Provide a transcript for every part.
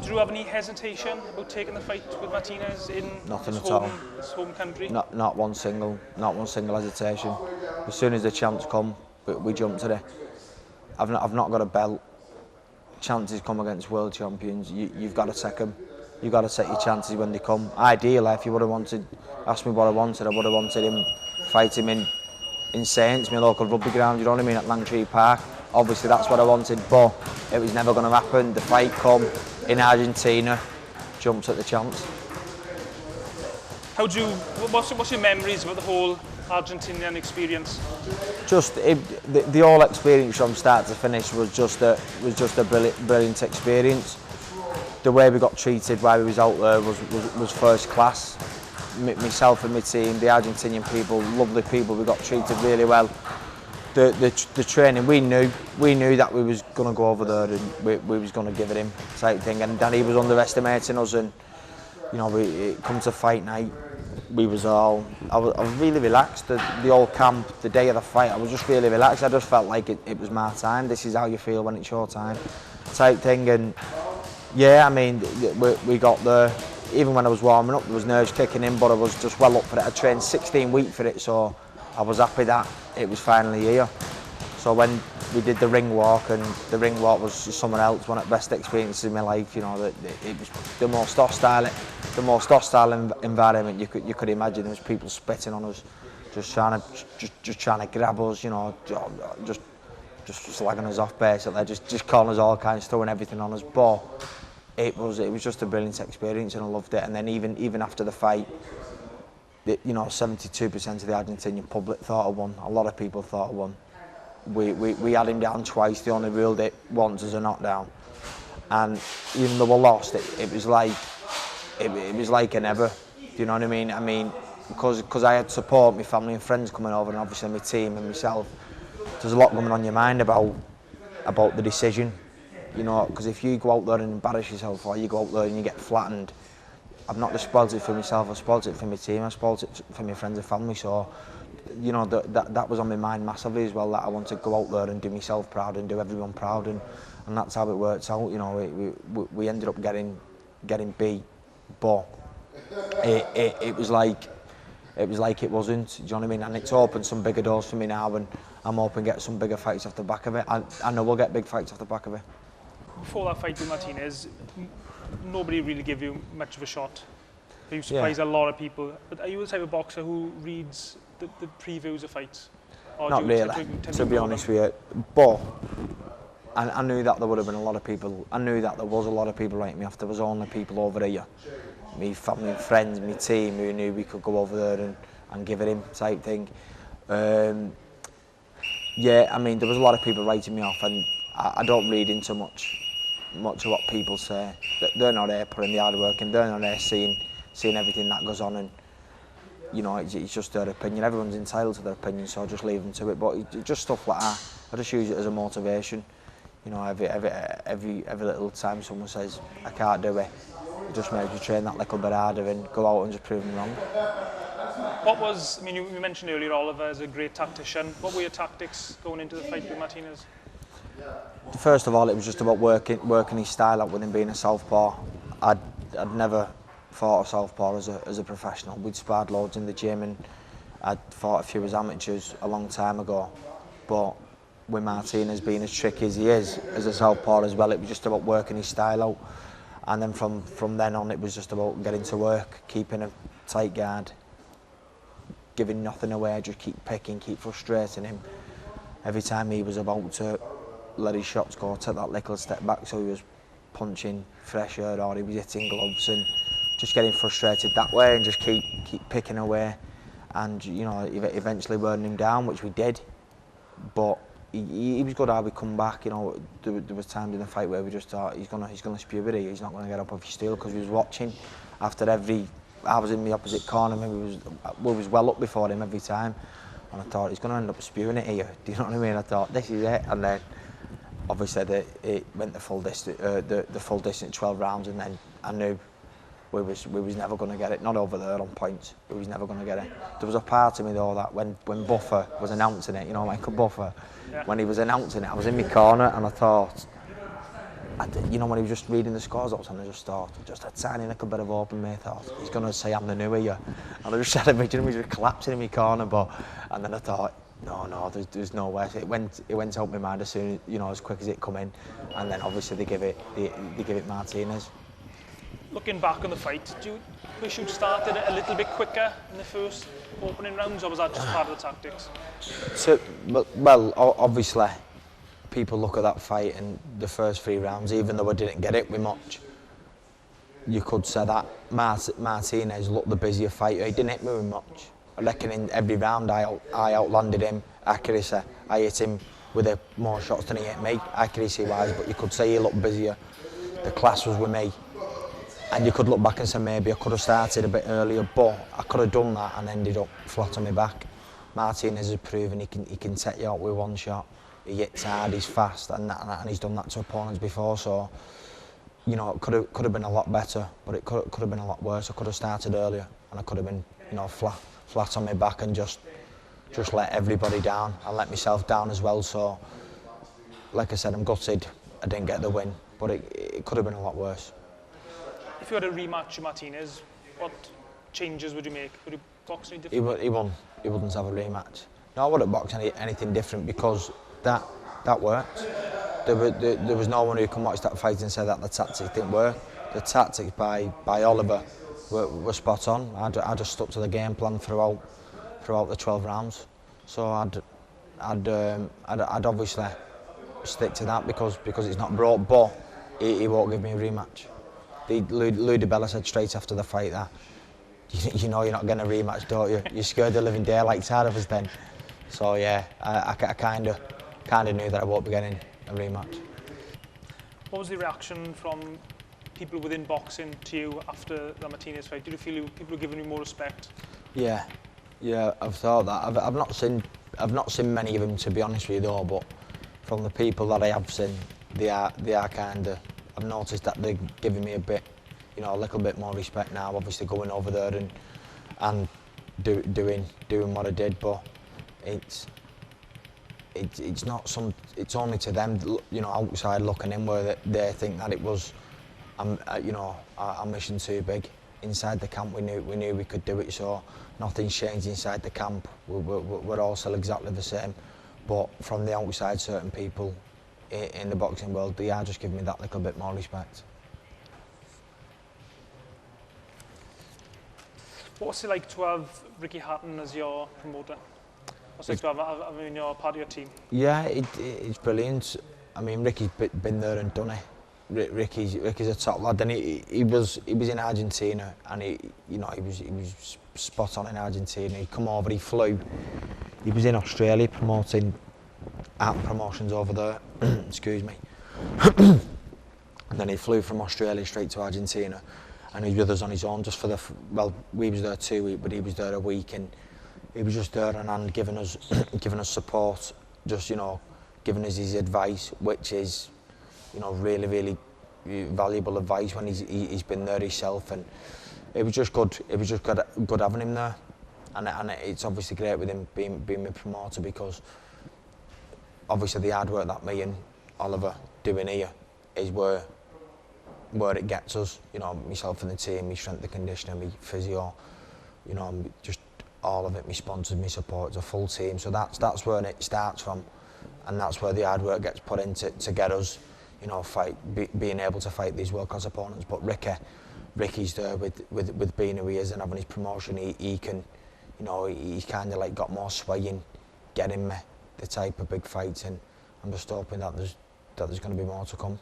Did you have any hesitation about taking the fight with Martinez in Nothing his at all. his home country? Not one single hesitation. As soon as the chance come, we jumped at it. I've not got a belt. Chances come against world champions. You've got to take them. You've got to take your chances when they come. Ideally, if you would have asked me what I would have wanted him, fight him in Saints, my local rugby ground, you know what I mean, at Langtree Park. Obviously that's what I wanted, but it was never going to happen. The fight come in Argentina, jumps at the chance. What's your memories about the whole Argentinian experience? Just the whole experience from start to finish was just a brilliant experience. The way we got treated while we was out there was first class. Myself and my team, the Argentinian people, lovely people, we got treated really well. The training, we knew that we was going to go over there and we was going to give it him type thing, and Danny was underestimating us, and you know, it come to fight night, I was really relaxed. The whole camp, the day of the fight, I was just really relaxed. I just felt like it was my time. This is how you feel when it's your time type thing. And yeah, I mean, we got there. Even when I was warming up, there was nerves kicking in, but I was just well up for it. I trained 16 weeks for it, so I was happy that it was finally here. So when we did the ring walk, and the ring walk was somewhere else, one of the best experiences in my life. You know, it was the most hostile environment you could imagine. There was people spitting on us, just trying to grab us. You know, just slagging us off basically, just calling us all kinds, throwing everything on us. But it was just a brilliant experience, and I loved it. And then even after the fight, you know, 72% of the Argentinian public thought I won. A lot of people thought I won. We had him down twice. They only ruled it once as a knockdown. And even though we lost, it was like a never. Do you know what I mean? I mean, because I had support, my family and friends coming over, and obviously my team and myself. There's a lot going on your mind about the decision. You know, because if you go out there and embarrass yourself, or you go out there and you get flattened, I've not just spoilt it for myself, I've spoilt it for my team, I've spoilt it for my friends and family. So, you know, that was on my mind massively as well, that I wanted to go out there and do myself proud and do everyone proud, and that's how it worked out. You know, we ended up getting beat, but it was like it wasn't. Do you know what I mean? And it's opened some bigger doors for me now, and I'm hoping to get some bigger fights off the back of it. I know we'll get big fights off the back of it. Before that fight with Martinez, nobody really gave you much of a shot. You surprised a lot of people. But are you the type of boxer who reads the previews of fights? Or Not really, to be honest with you. But I knew that there would have been a lot of people. I knew that there was a lot of people writing me off. There was only people over here, me family and friends, my team, who knew we could go over there and give it him type thing. Yeah, I mean, there was a lot of people writing me off, and I don't read into much of what people say. They're not there putting the hard work in, they're not there seeing everything that goes on, and you know, it's just their opinion. Everyone's entitled to their opinion, so I just leave them to it. But it's just stuff like that, I just use it as a motivation. You know, every little time someone says I can't do it, it just makes you train that little bit harder and go out and just prove them wrong. I mean, you mentioned earlier Oliver is a great tactician. What were your tactics going into the fight with Martinez? First of all, it was just about working his style out with him being a southpaw. I'd never fought a southpaw as a professional. We'd sparred loads in the gym, and I'd fought a few as amateurs a long time ago. But with Martinez being as tricky as he is as a southpaw as well, it was just about working his style out. And then from then on, it was just about getting to work, keeping a tight guard, giving nothing away, just keep picking, keep frustrating him. Every time he was about to let his shots go, take that little step back, so he was punching fresh air or he was hitting gloves, and just getting frustrated that way, and just keep picking away, and you know, eventually wearing him down, which we did. But he was good how we come back. You know, there was times in the fight where we just thought he's gonna spew it, he's not gonna get up off his stool, because we was watching after I was in the opposite corner, maybe we was well up before him every time, and I thought he's gonna end up spewing it here. Do you know what I mean? I thought this is it, and then obviously it went the full distance, 12 rounds, and then I knew we was never going to get it. Not over there on points. We was never going to get it. There was a part of me though that when Buffer was announcing it, you know, Michael Buffer, when he was announcing it, I was in my corner and I thought, you know, when he was just reading the scores all the time, I just thought, just a tiny little bit of hope in me. I thought, he's going to say I'm the new here. And I just had a vision of me just collapsing in my corner. And then I thought, no, there's no way. It went out my mind as soon, you know, as quick as it come in. And then obviously they give it Martinez. Looking back on the fight, do you wish you'd started a little bit quicker in the first opening rounds, or was that just part of the tactics? Well, obviously, people look at that fight and the first 3 rounds, even though I didn't get it with much, you could say that Martinez looked the busier fighter. He didn't hit me with much. I reckon in every round I outlanded him. Accuracy, I hit him with more shots than he hit me, accuracy-wise, but you could say he looked busier. The class was with me. And you could look back and say maybe I could have started a bit earlier, but I could have done that and ended up flat on my back. Martinez has proven he can take you out with one shot. He hits hard, he's fast, and he's done that to opponents before. So, you know, it could have been a lot better, but it could have been a lot worse. I could have started earlier, and I could have been, you know, flat on my back and just let everybody down. I let myself down as well. So, like I said, I'm gutted I didn't get the win, but it could have been a lot worse. If you had a rematch with Martinez, what changes would you make? Would you box any different? He wouldn't have a rematch. No, I wouldn't box anything different because that worked. There was no one who can watch that fight and say that the tactics didn't work. The tactics by Oliver were spot on. I just stuck to the game plan throughout the 12 rounds. So I'd obviously stick to that because it's not brought, but he won't give me a rematch. Lou DiBella said straight after the fight that you know you're not getting a rematch, don't you? You're scared the living daylights out of us then. So yeah, I kind of knew that I won't be getting a rematch. What was the reaction from people within boxing to you after the Martinez fight? Did you feel people were giving you more respect? Yeah, I've thought that. I've not seen many of them, to be honest with you though, but from the people that I have seen, they are kind of. I've noticed that they're giving me a little bit more respect now. Obviously going over there and doing what I did, but it's not some. It's only to them, you know, outside looking in, where they think that it was, our mission too big. Inside the camp, we knew we could do it. So nothing's changed inside the camp. We're all still exactly the same, but from the outside, certain people in the boxing world, they are just giving me that little bit more respect. What's it like to have Ricky Hatton as your promoter? What's it like to have him in your part of your team? Yeah, it's brilliant. I mean, Ricky's been there and done it. Ricky's a top lad, and he was in Argentina, and he was spot on in Argentina. He come over, he flew. He was in Australia promoting art promotions over there. Excuse me. And then he flew from Australia straight to Argentina, and he was with us on his own just for we was there 2 weeks, but he was there a week, and he was just there and giving us support, just, you know, giving us his advice, which is, you know, really, really valuable advice when he's been there himself, and it was just good. It was just good having him there, and it's obviously great with him being my promoter, because obviously the hard work that me and Oliver doing here is where it gets us. You know, myself and the team, my strength and conditioning, my physio, you know, just all of it, my sponsors, my support, it's a full team. So that's where it starts from, and that's where the hard work gets put in to get us, you know, being able to fight these world-class opponents. But Ricky's there with being who he is and having his promotion. He can, you know, he's kind of like got more sway in getting me the type of big fights, and I'm just hoping that there's going to be more to come.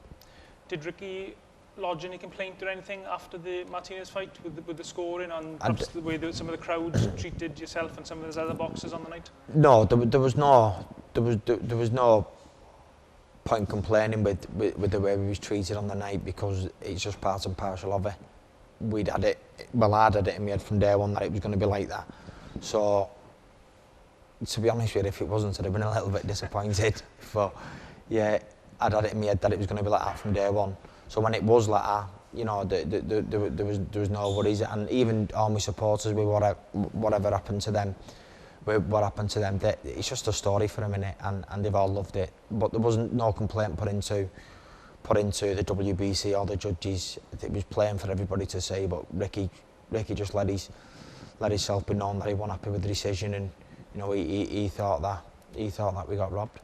Did Ricky lodge any complaint or anything after the Martinez fight with the scoring and perhaps the way that some of the crowds treated yourself and some of those other boxers on the night? No, there was no point complaining with the way we was treated on the night, because it's just part and parcel of it. I'd had it in my head from day one that it was going to be like that. So, to be honest with you, if it wasn't, I'd have been a little bit disappointed. But yeah, I'd had it in my head that it was going to be like that from day one. So when it was like that, you know, there was no worries. And even all my supporters, with whatever happened to them, it's just a story for a minute, and they've all loved it. But there wasn't no complaint put put into the WBC or the judges. It was plain for everybody to see, but Ricky just let himself be known that he wasn't happy with the decision, and you know he thought that we got robbed.